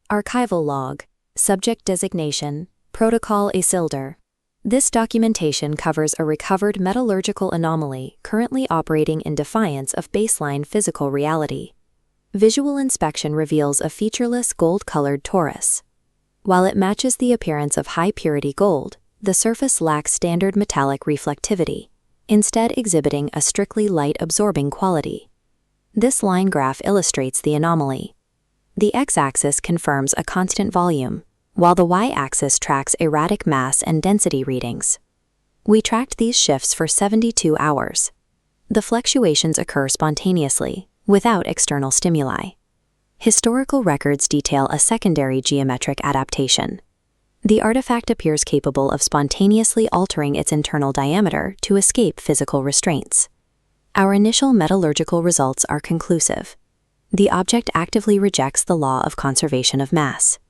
Archival log. Subject designation. Protocol Isildur. This documentation covers a recovered metallurgical anomaly currently operating in defiance of baseline physical reality. Visual inspection reveals a featureless gold-colored torus. While it matches the appearance of high-purity gold, the surface lacks standard metallic reflectivity, instead exhibiting a strictly light-absorbing quality. This line graph illustrates the anomaly. The x-axis confirms a constant volume, while the y-axis tracks erratic mass and density readings. We tracked these shifts for 72 hours. The fluctuations occur spontaneously, without external stimuli. Historical records detail a secondary geometric adaptation. The artifact appears capable of spontaneously altering its internal diameter to escape physical restraints. Our initial metallurgical results are conclusive. The object actively rejects the law of conservation of mass.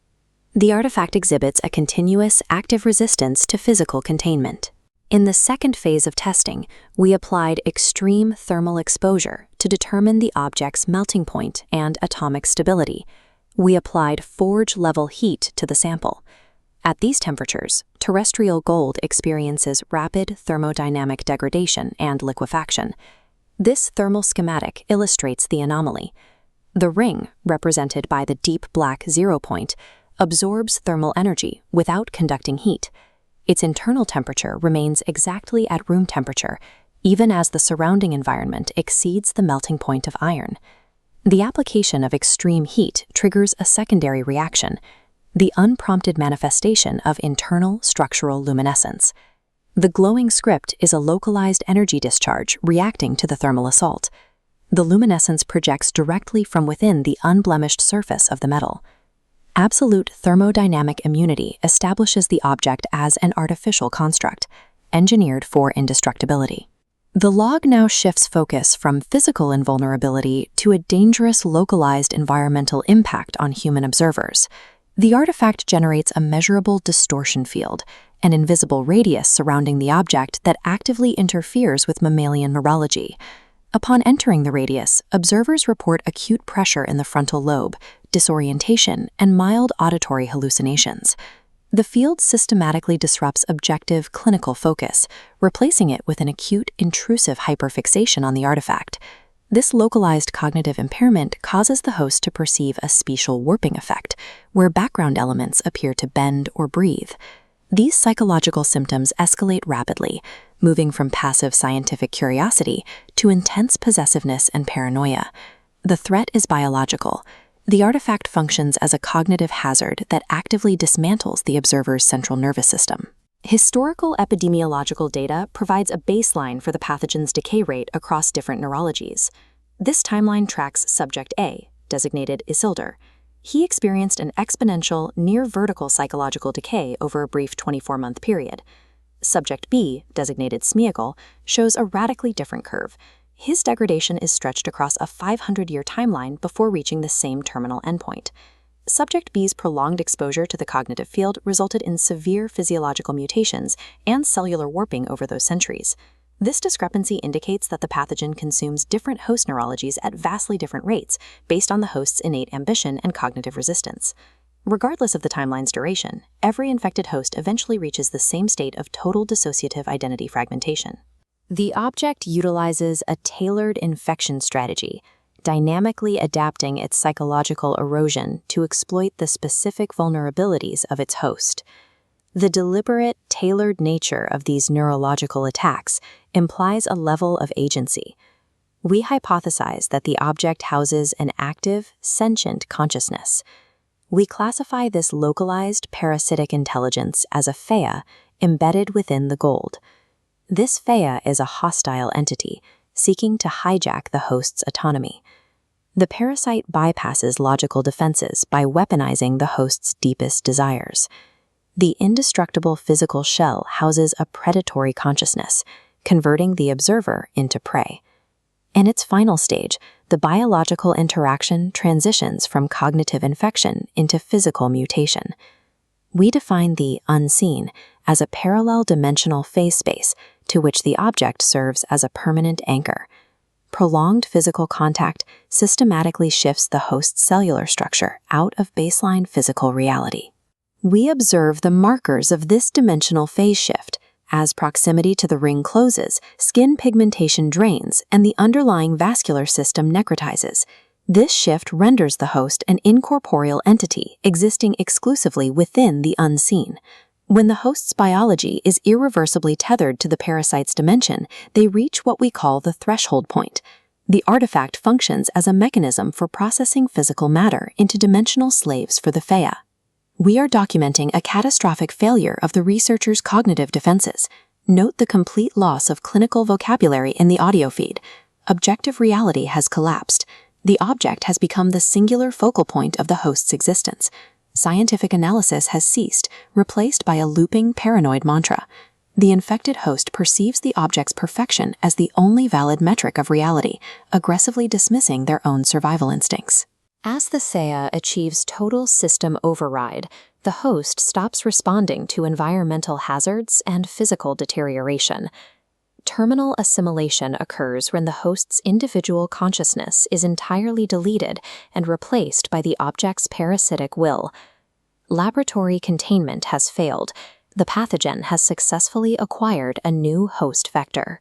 The artifact exhibits a continuous, active resistance to physical containment. In the second phase of testing, we applied extreme thermal exposure to determine the object's melting point and atomic stability. We applied forge-level heat to the sample. At these temperatures, terrestrial gold experiences rapid thermodynamic degradation and liquefaction. This thermal schematic illustrates the anomaly. The ring, represented by the deep black 0 point, absorbs thermal energy without conducting heat. Its internal temperature remains exactly at room temperature, even as the surrounding environment exceeds the melting point of iron. The application of extreme heat triggers a secondary reaction, the unprompted manifestation of internal structural luminescence. The glowing script is a localized energy discharge reacting to the thermal assault. The luminescence projects directly from within the unblemished surface of the metal. Absolute thermodynamic immunity establishes the object as an artificial construct, engineered for indestructibility. The log now shifts focus from physical invulnerability to a dangerous localized environmental impact on human observers. The artifact generates a measurable distortion field, an invisible radius surrounding the object that actively interferes with mammalian neurology. Upon entering the radius, observers report acute pressure in the frontal lobe, disorientation, and mild auditory hallucinations. The field systematically disrupts objective clinical focus, replacing it with an acute, intrusive hyperfixation on the artifact. This localized cognitive impairment causes the host to perceive a spatial warping effect, where background elements appear to bend or breathe. These psychological symptoms escalate rapidly, moving from passive scientific curiosity to intense possessiveness and paranoia. The threat is biological. The artifact functions as a cognitive hazard that actively dismantles the observer's central nervous system. Historical epidemiological data provides a baseline for the pathogen's decay rate across different neurologies. This timeline tracks Subject A, designated Isildur. He experienced an exponential, near-vertical psychological decay over a brief 24-month period. Subject B, designated Smeagol, shows a radically different curve. His degradation is stretched across a 500-year timeline before reaching the same terminal endpoint. Subject B's prolonged exposure to the cognitive field resulted in severe physiological mutations and cellular warping over those centuries. This discrepancy indicates that the pathogen consumes different host neurologies at vastly different rates based on the host's innate ambition and cognitive resistance. Regardless of the timeline's duration, every infected host eventually reaches the same state of total dissociative identity fragmentation. The object utilizes a tailored infection strategy, dynamically adapting its psychological erosion to exploit the specific vulnerabilities of its host. The deliberate, tailored nature of these neurological attacks implies a level of agency. We hypothesize that the object houses an active, sentient consciousness. We classify this localized parasitic intelligence as a Fea embedded within the gold. This Fea is a hostile entity, seeking to hijack the host's autonomy. The parasite bypasses logical defenses by weaponizing the host's deepest desires. The indestructible physical shell houses a predatory consciousness, converting the observer into prey. In its final stage, the biological interaction transitions from cognitive infection into physical mutation. We define the unseen as a parallel dimensional phase space to which the object serves as a permanent anchor. prolonged physical contact systematically shifts the host's cellular structure out of baseline physical reality. We observe the markers of this dimensional phase shift. As proximity to the ring closes, skin pigmentation drains, and the underlying vascular system necrotizes. This shift renders the host an incorporeal entity existing exclusively within the unseen. When the host's biology is irreversibly tethered to the parasite's dimension, they reach what we call the threshold point. The artifact functions as a mechanism for processing physical matter into dimensional slaves for the Fea. We are documenting a catastrophic failure of the researcher's cognitive defenses. Note the complete loss of clinical vocabulary in the audio feed. Objective reality has collapsed. The object has become the singular focal point of the host's existence. Scientific analysis has ceased, replaced by a looping paranoid mantra. The infected host perceives the object's perfection as the only valid metric of reality, aggressively dismissing their own survival instincts. As the Fea achieves total system override, the host stops responding to environmental hazards and physical deterioration. Terminal assimilation occurs when the host's individual consciousness is entirely deleted and replaced by the object's parasitic will. Laboratory containment has failed. The pathogen has successfully acquired a new host vector.